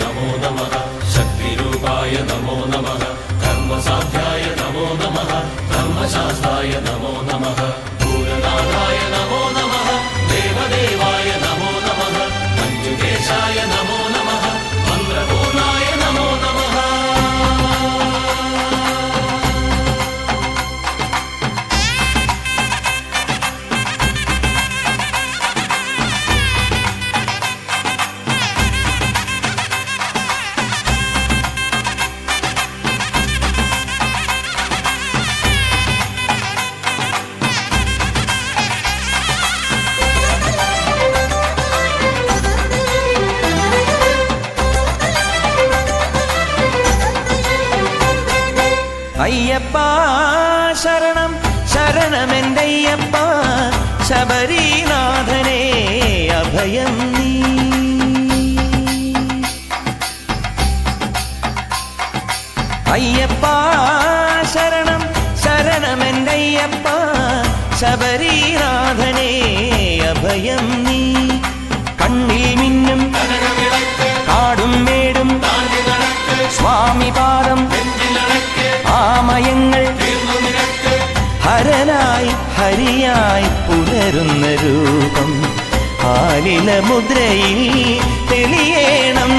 नमो नमः शक्तिरूपाय नमो नमः कर्मसाध्याय नमो नमः धर्मशास्त्राय नमो नमः भूरनाथाय नमो नमः देवदेवाय नमो नमः मञ्जुकेशाय नमो नमः मन्त्रपूर्णाय नमो नमः। അയ്യപ്പ ശരണം ശരണമെന്തയ്യപ്പ ശബരീനാഥനേ അഭയം നീ. അയ്യപ്പ ശരണം ശരണമെന്തയ്യപ്പ ശബരീനാഥനേ അഭയം നീ. കണ്ണിൽ മിന്നും കാടും മേടും സ്വാമി പാദം ആമയങ്ങൾ ഹരനായി ഹരിയായി പുലരുന്ന രൂപം ആലില മുദ്രയിൽ തെളിയേണം.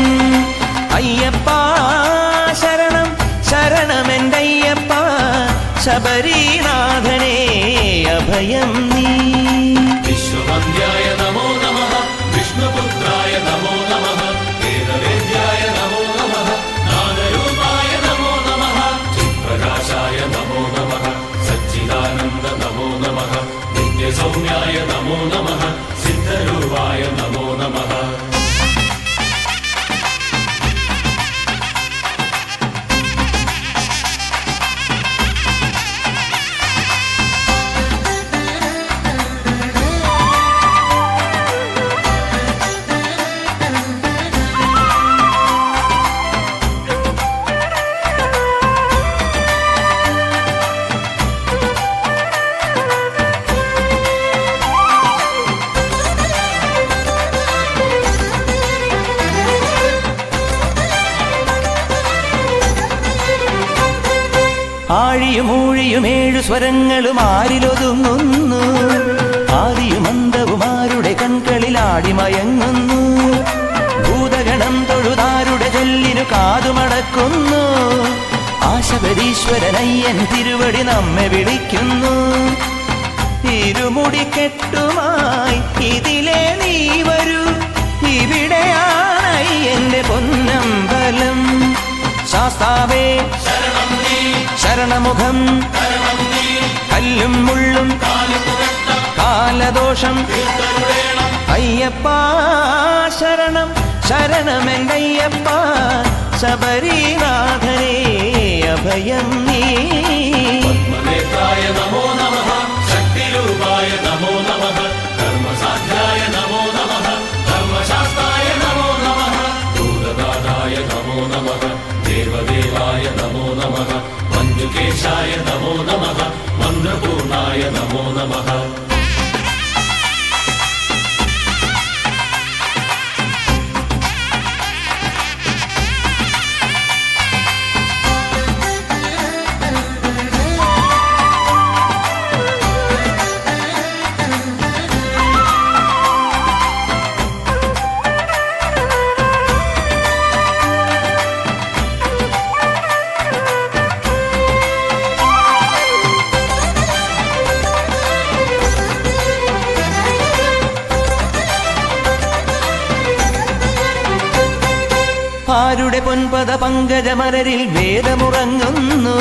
അയ്യപ്പ ശരണം ശരണമെന്തയ്യപ്പ ശബരീനാഥനേ അഭയം നീ. വിശ്വവന്ദ്യായ നമോ നമഃ വിഷ്ണുപുത്രായ നമോ നമഃ വേദവേദ്യായ നമോ നമഃ നാദരൂപായ നമോ നമഃ ചിത്പ്രകാശായ നമോ നമഃ സച്ചിദാനന്ദ നമോ നമഃ നിത്യസൗമ്യായ നമോ നമഃ സിദ്ധരൂപായ നമോ നമഃ. ആഴിയും ഊഴിയും ഏഴു സ്വരങ്ങളും ആരിലൊതുങ്ങുന്നു. ആദിയും അന്തവുമാരുടെ കൺകളിൽ ആടിമയങ്ങുന്നു. ഭൂതഗണം തൊഴുതാരുടെ ചൊല്ലിനു കാതുമടക്കുന്നു. ആശബരീശ്വരനയ്യൻ തിരുവടി നമ്മെ വിളിക്കുന്നു. ഇരുമുടിക്കെട്ടുമായി ഇതിലെ നീ വരൂ, ഇവിടെയാണ് എന്റെ പൊന്നമ്പലം. ശാസ്താവേ ശരണമുഖം കല്ലും മുള്ളും കാലദോഷം. അയ്യപ്പ ശരണം ശരണമെന്തയ്യപ്പ ശബരീനാഥനേ അഭയം നീ. പത്മനേത്രായ നമോ നമഃ ശക്തിരൂപായ നമോ നമഃ കർമ്മസാധ്യായ നമോ നമഃ ധർമ്മശാസ്ത്രായ നമോ നമഃ ഭൂതനാഥായ നമോ നമഃ ദേവദേവായ നമോ നമഃ മഞ്ജുകേശായ നമോ നമഃ മന്ത്രപൂർണായ നമോ നമഃ. ആരുടെ പൊൻപദ പങ്കജമലരിൽ വേദമുറങ്ങുന്നു.